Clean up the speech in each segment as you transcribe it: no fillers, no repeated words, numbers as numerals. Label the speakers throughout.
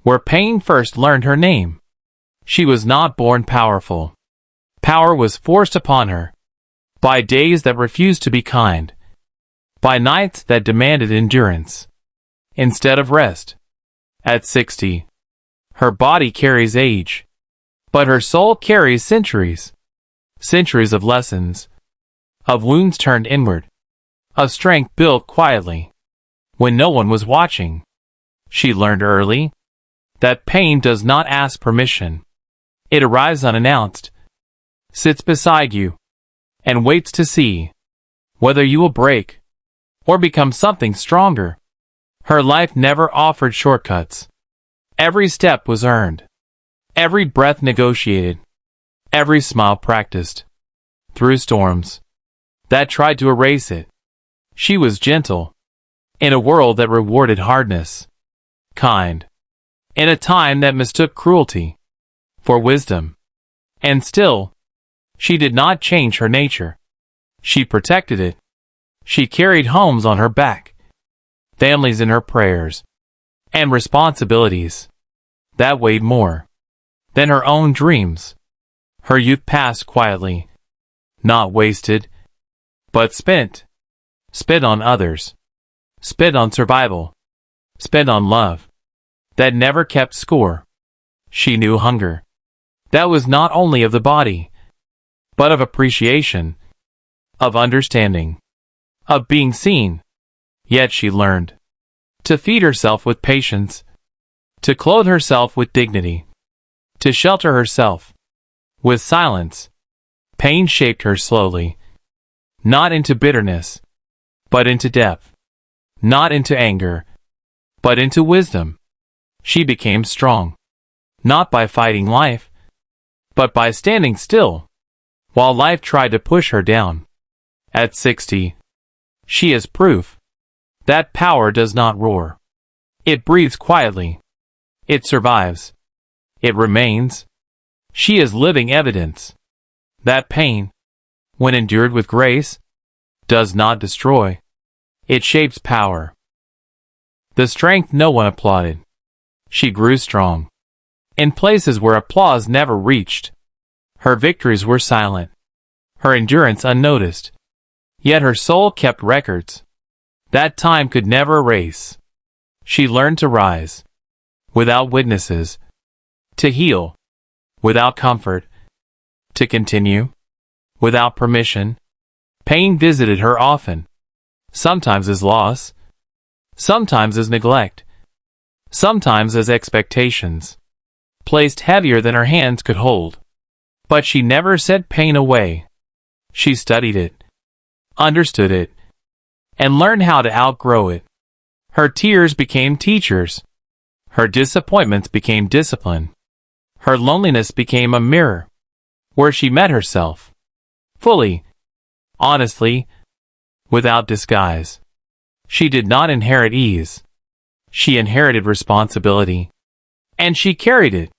Speaker 1: where pain first learned her name. She was not born powerful. Power was forced upon her, by days that refused to be kind, by nights that demanded endurance instead of rest. At 60, her body carries age, but her soul carries centuries. Centuries of lessons, of wounds turned inward, of strength built quietly, when no one was watching. She learned early that pain does not ask permission. It arrives unannounced, sits beside you, and waits to see whether you will break or become something stronger. Her life never offered shortcuts. Every step was earned, every breath negotiated, every smile practiced. Through storms that tried to erase it, she was gentle, in a world that rewarded hardness, kind, in a time that mistook cruelty for wisdom. And still, she did not change her nature. She protected it. She carried homes on her back, families in her prayers, and responsibilities that weighed more than her own dreams. Her youth passed quietly, not wasted, but spent. Spent on others. Spent on survival. Spent on love that never kept score. She knew hunger that was not only of the body, but of appreciation, of understanding, of being seen. Yet she learned to feed herself with patience, to clothe herself with dignity, to shelter herself with silence. Pain shaped her slowly, not into bitterness, but into depth, not into anger, but into wisdom. She became strong, not by fighting life, but by standing still, while life tried to push her down. At 60, she is proof that power does not roar. It breathes quietly. It survives. It remains. She is living evidence that pain, when endured with grace, does not destroy. It shapes power. The strength no one applauded. She grew strong in places where applause never reached. Her victories were silent, her endurance unnoticed. Yet her soul kept records that time could never erase. She learned to rise without witnesses, to heal without comfort, to continue without permission. Pain visited her often, sometimes as loss, sometimes as neglect, sometimes as expectations placed heavier than her hands could hold. But she never sent pain away. She studied it, understood it, and learned how to outgrow it. Her tears became teachers. Her disappointments became discipline. Her loneliness became a mirror where she met herself fully, honestly, without disguise. She did not inherit ease. She inherited responsibility, and she carried it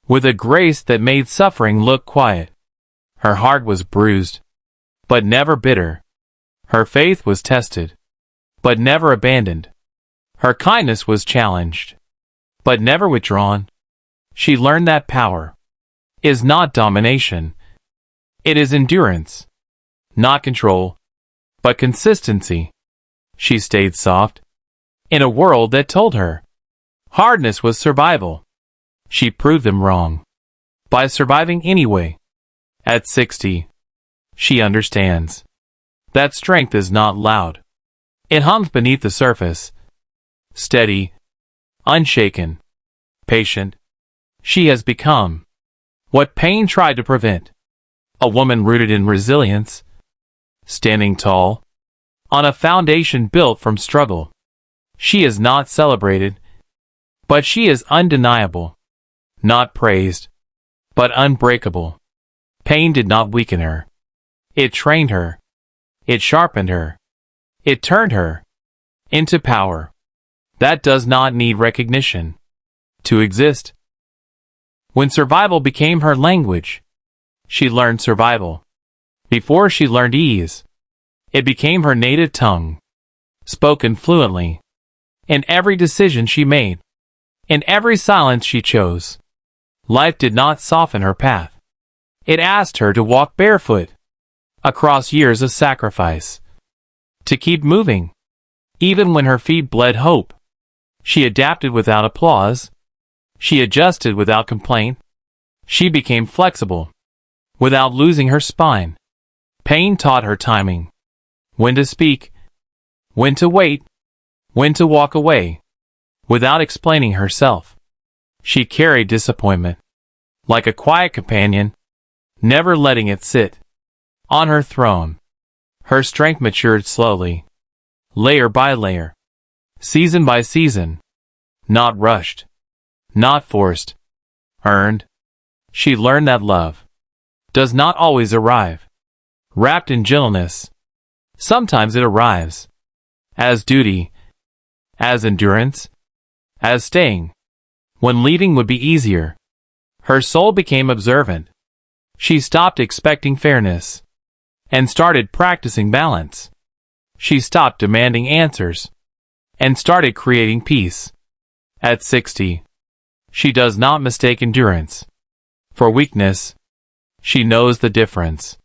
Speaker 1: with a grace that made suffering look quiet. Her heart was bruised, but never bitter. Her faith was tested, but never abandoned. Her kindness was challenged, but never withdrawn. She learned that power is not domination. It is endurance, not control, but consistency. She stayed soft in a world that told her hardness was survival. She proved them wrong by surviving anyway. At 60, she understands that strength is not loud. It hums beneath the surface, steady, unshaken, patient. She has become what pain tried to prevent, a woman rooted in resilience, standing tall on a foundation built from struggle. She is not celebrated, but she is undeniable, not praised, but unbreakable. Pain did not weaken her. It trained her. It sharpened her. It turned her into power that does not need recognition to exist. When survival became her language, she learned survival before she learned ease. It became her native tongue, spoken fluently in every decision she made, In every silence she chose, life did not soften her path. It asked her to walk barefoot across years of sacrifice, to keep moving, even when her feet bled hope. She adapted without applause. She adjusted without complaint. She became flexible without losing her spine. Pain taught her timing, when to speak, when to wait, when to walk away, without explaining herself. She carried disappointment like a quiet companion, never letting it sit on her throne. Her strength matured slowly, layer by layer, season by season, not rushed, not forced, earned. She learned that love does not always arrive wrapped in gentleness. Sometimes it arrives as duty, as endurance, as staying when leaving would be easier. Her soul became observant. She stopped expecting fairness and started practicing balance. She stopped demanding answers and started creating peace. At 60, she does not mistake endurance for weakness. She knows the difference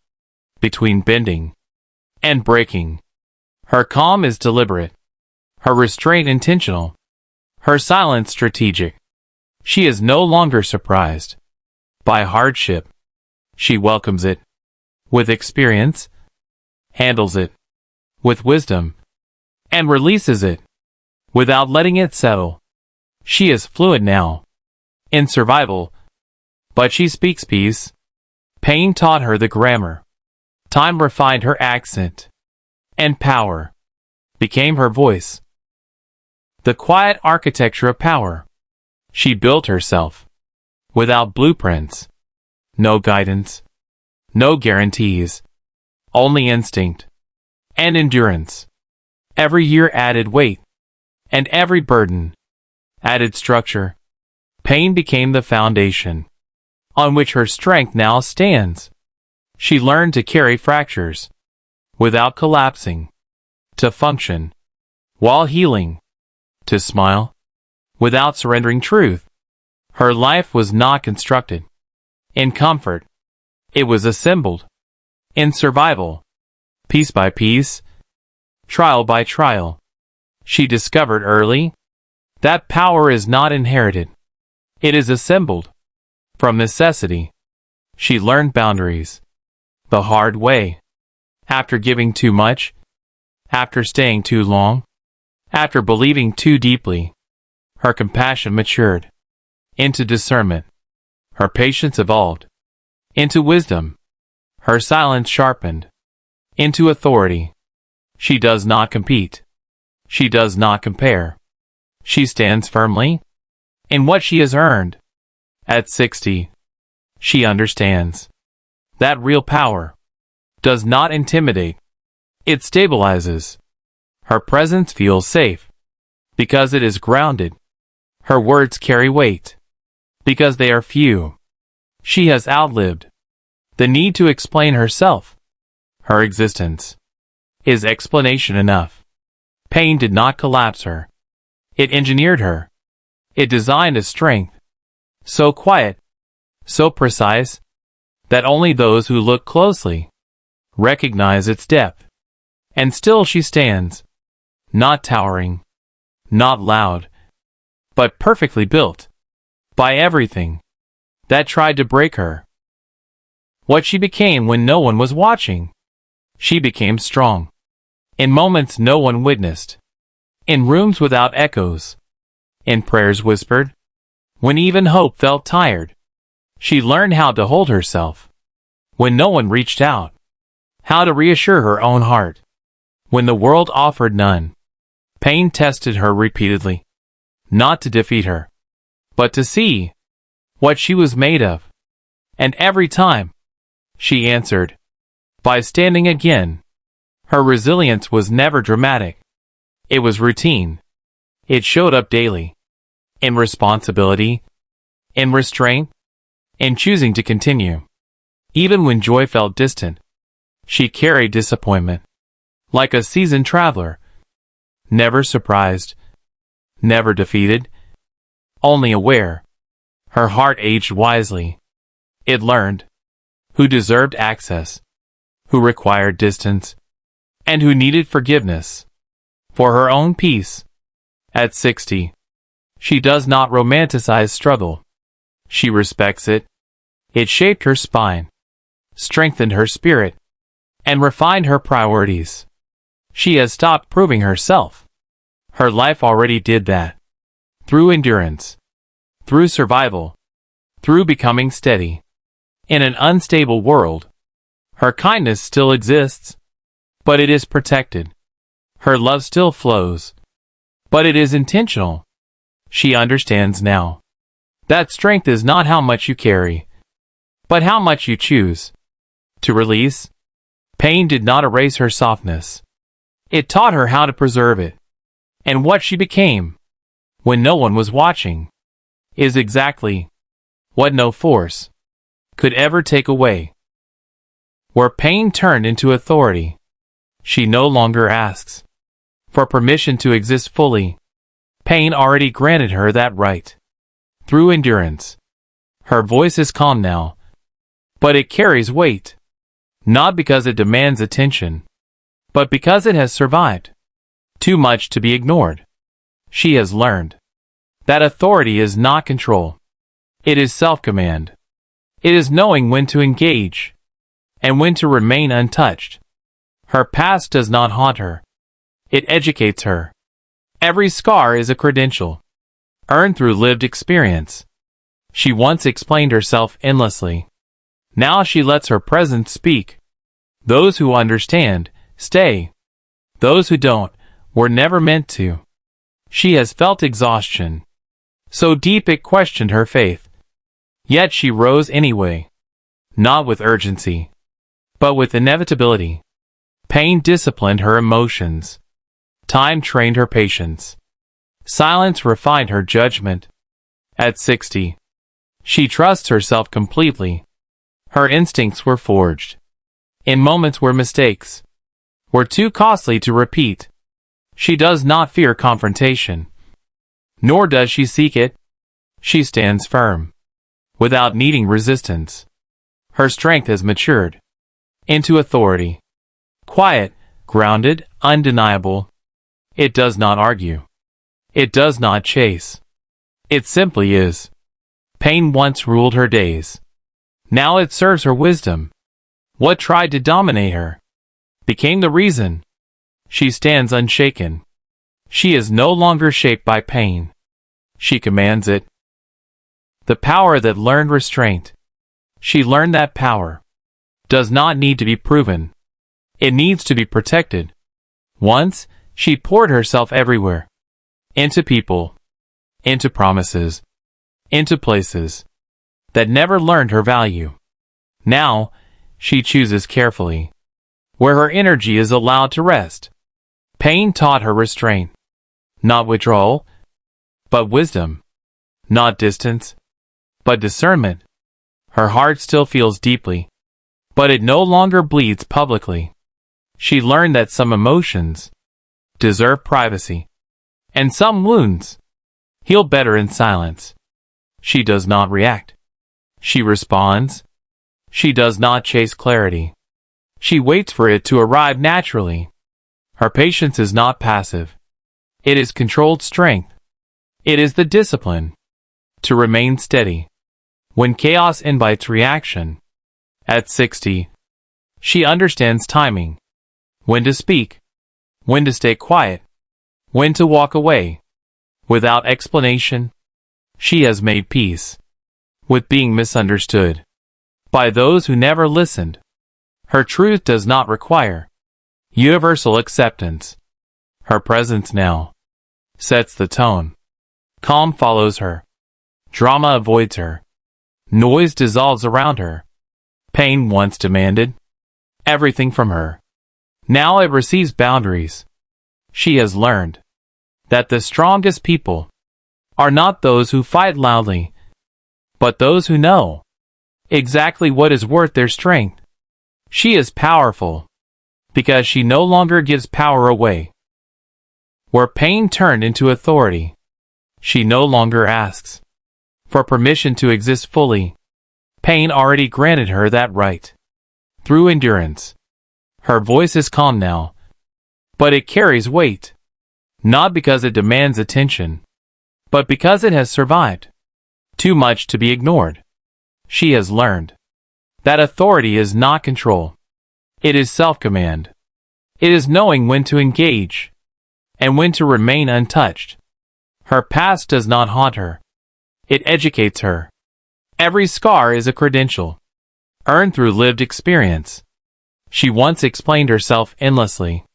Speaker 1: between bending and breaking. Her calm is deliberate, her restraint intentional, her silence strategic. She is no longer surprised by hardship. She welcomes it with experience, handles it with wisdom, and releases it without letting it settle. She is fluent now in survival, but she speaks peace. Pain taught her the grammar. Time refined her accent, and power became her voice. The quiet architecture of power. She built herself without blueprints, no guidance, no guarantees, only instinct and endurance. Every year added weight, and every burden added structure. Pain became the foundation on which her strength now stands. She learned to carry fractures without collapsing, to function while healing, to smile without surrendering truth. Her life was not constructed in comfort. It was assembled in survival, piece by piece, trial by trial. She discovered early that power is not inherited. It is assembled from necessity. She learned boundaries the hard way. After giving too much, after staying too long, after believing too deeply, her compassion matured into discernment. Her patience evolved into wisdom. Her silence sharpened into authority. She does not compete. She does not compare. She stands firmly in what she has earned. At 60, she understands that real power does not intimidate. It stabilizes. Her presence feels safe because it is grounded. Her words carry weight because they are few. She has outlived the need to explain herself. Her existence is explanation enough. Pain did not collapse her. It engineered her. It designed a strength so quiet, so precise, that only those who look closely recognize its depth. And still she stands, not towering, not loud, but perfectly built by everything that tried to break her. What she became when no one was watching. She became strong in moments no one witnessed, in rooms without echoes, in prayers whispered, when even hope felt tired. She learned how to hold herself when no one reached out, how to reassure her own heart when the world offered none. Pain tested her repeatedly, not to defeat her, but to see what she was made of. And every time, she answered by standing again. Her resilience was never dramatic. It was routine. It showed up daily, in responsibility, in restraint, in choosing to continue. Even when joy felt distant, she carried disappointment like a seasoned traveler, never surprised, never defeated, only aware. Her heart aged wisely. It learned who deserved access, who required distance, and who needed forgiveness for her own peace. At 60, she does not romanticize struggle. She respects it. It shaped her spine, strengthened her spirit, and refined her priorities. She has stopped proving herself. Her life already did that. Through endurance, through survival, through becoming steady. In an unstable world, her kindness still exists, but it is protected. Her love still flows, but it is intentional. She understands now that strength is not how much you carry, but how much you choose to release. Pain did not erase her softness. It taught her how to preserve it. And what she became, when no one was watching, is exactly what no force could ever take away. Where pain turned into authority, she no longer asks for permission to exist fully. Pain already granted her that right. Through endurance, her voice is calm now, but it carries weight, not because it demands attention, but because it has survived too much to be ignored. She has learned that authority is not control. It is self-command. It is knowing when to engage and when to remain untouched. Her past does not haunt her. It educates her. Every scar is a credential, earned through lived experience. She once explained herself endlessly. Now she lets her presence speak. Those who understand, stay. Those who don't, were never meant to. She has felt exhaustion, so deep it questioned her faith. Yet she rose anyway, not with urgency, but with inevitability. Pain disciplined her emotions. Time trained her patience. Silence refined her judgment. At 60, she trusts herself completely. Her instincts were forged in moments where mistakes were too costly to repeat. She does not fear confrontation, nor does she seek it. She stands firm, without needing resistance. Her strength has matured into authority. Quiet, grounded, undeniable. It does not argue. It does not chase. It simply is. Pain once ruled her days. Now it serves her wisdom. What tried to dominate her became the reason. She stands unshaken. She is no longer shaped by pain. She commands it. The power that learned restraint. She learned that power does not need to be proven. It needs to be protected. Once, she poured herself everywhere. Into people. Into promises. Into places that never learned her value. Now, she chooses carefully where her energy is allowed to rest. Pain taught her restraint. Not withdrawal, but wisdom. Not distance, but discernment. Her heart still feels deeply, but it no longer bleeds publicly. She learned that some emotions deserve privacy, and some wounds heal better in silence. She does not react. She responds. She does not chase clarity. She waits for it to arrive naturally. Her patience is not passive. It is controlled strength. It is the discipline to remain steady when chaos invites reaction. At 60, she understands timing. When to speak. When to stay quiet. When to walk away. Without explanation. She has made peace with being misunderstood by those who never listened. Her truth does not require universal acceptance. Her presence now sets the tone. Calm follows her. Drama avoids her. Noise dissolves around her. Pain once demanded everything from her. Now it receives boundaries. She has learned that the strongest people are not those who fight loudly, but those who know exactly what is worth their strength. She is powerful because she no longer gives power away. Where pain turned into authority, She no longer asks for permission to exist fully. Pain already granted her that right. Through endurance, her voice is calm now, but it carries weight, not because it demands attention, but because it has survived too much to be ignored. She has learned that authority is not control. It is self-command. It is knowing when to engage and when to remain untouched. Her past does not haunt her. It educates her. Every scar is a credential, earned through lived experience. She once explained herself endlessly.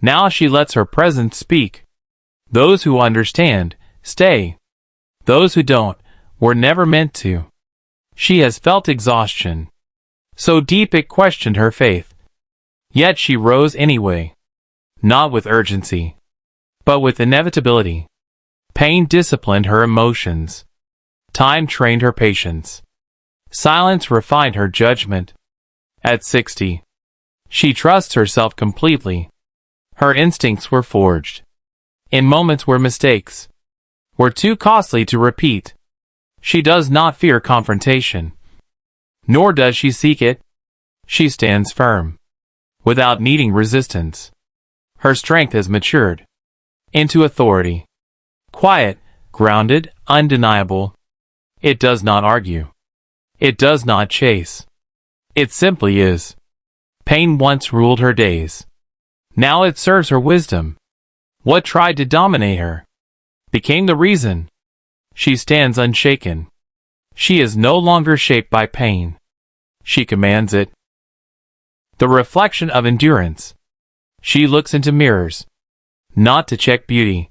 Speaker 1: Now she lets her presence speak. Those who understand, stay. Those who don't, were never meant to. She has felt exhaustion, so deep it questioned her faith. Yet she rose anyway, not with urgency, but with inevitability. Pain disciplined her emotions. Time trained her patience. Silence refined her judgment. At 60, she trusts herself completely. Her instincts were forged in moments where mistakes were too costly to repeat. She does not fear confrontation, nor does she seek it. She stands firm, without needing resistance. Her strength has matured into authority. Quiet, grounded, undeniable. It does not argue. It does not chase. It simply is. Pain once ruled her days. Now it serves her wisdom. What tried to dominate her became the reason. She stands unshaken. She is no longer shaped by pain. She commands it. The reflection of endurance. She looks into mirrors, not to check beauty,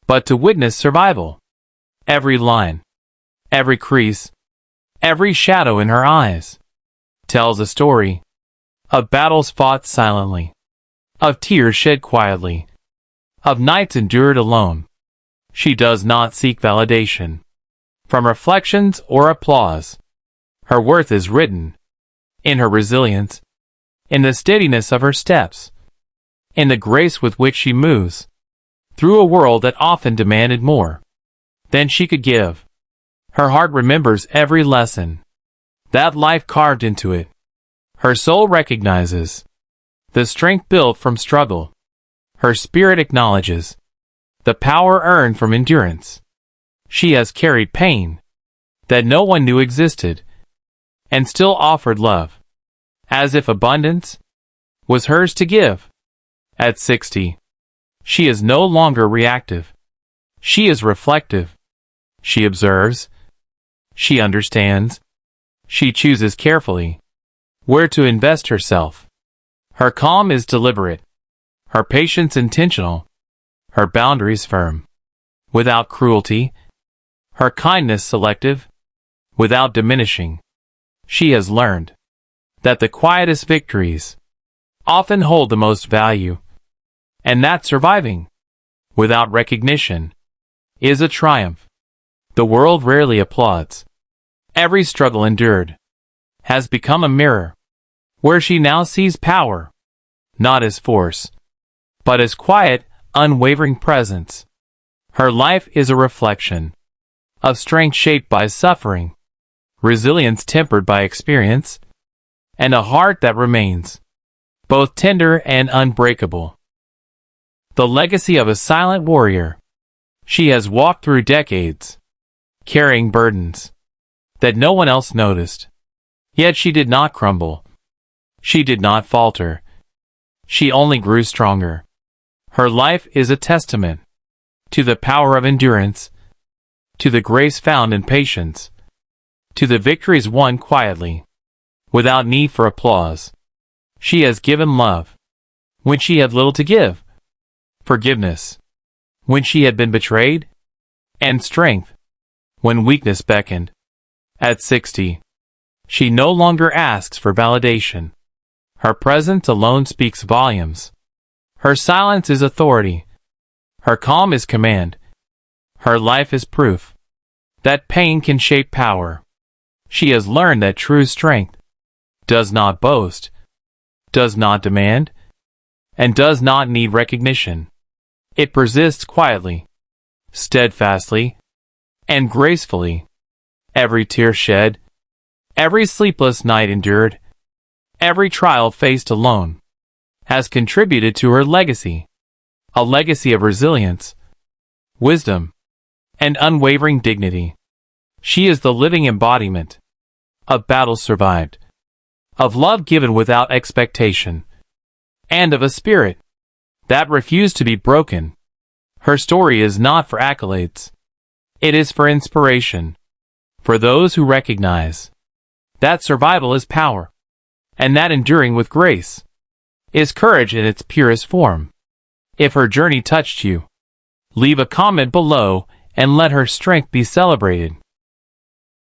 Speaker 1: but to witness survival. Every line, every crease, every shadow in her eyes tells a story of battles fought silently, of tears shed quietly, of nights endured alone. She does not seek validation from reflections or applause. Her worth is written in her resilience, in the steadiness of her steps, in the grace with which she moves through a world that often demanded more than she could give. Her heart remembers every lesson that life carved into it. Her soul recognizes the strength built from struggle. Her spirit acknowledges the power earned from endurance. She has carried pain that no one knew existed, and still offered love, as if abundance was hers to give. At 60, she is no longer reactive. She is reflective. She observes. She understands. She chooses carefully where to invest herself. Her calm is deliberate, her patience intentional, her boundaries firm, without cruelty, her kindness selective, without diminishing. She has learned that the quietest victories often hold the most value, and that surviving without recognition is a triumph the world rarely applauds. Every struggle endured has become a mirror where she now sees power, not as force, but as quiet, unwavering presence. Her life is a reflection of strength shaped by suffering, resilience tempered by experience, and a heart that remains both tender and unbreakable. The legacy of a silent warrior. She has walked through decades, carrying burdens that no one else noticed. Yet she did not crumble. She did not falter. She only grew stronger. Her life is a testament to the power of endurance, to the grace found in patience, to the victories won quietly, without need for applause. She has given love when she had little to give, forgiveness when she had been betrayed, and strength when weakness beckoned. At 60, she no longer asks for validation. Her presence alone speaks volumes. Her silence is authority. Her calm is command. Her life is proof that pain can shape power. She has learned that true strength does not boast, does not demand, and does not need recognition. It persists quietly, steadfastly, and gracefully. Every tear shed, every sleepless night endured, every trial faced alone, has contributed to her legacy. A legacy of resilience, wisdom, and unwavering dignity. She is the living embodiment of battles survived, of love given without expectation, and of a spirit that refused to be broken. Her story is not for accolades. It is for inspiration, for those who recognize that survival is power, and that enduring with grace is courage in its purest form. If her journey touched you, leave a comment below and let her strength be celebrated.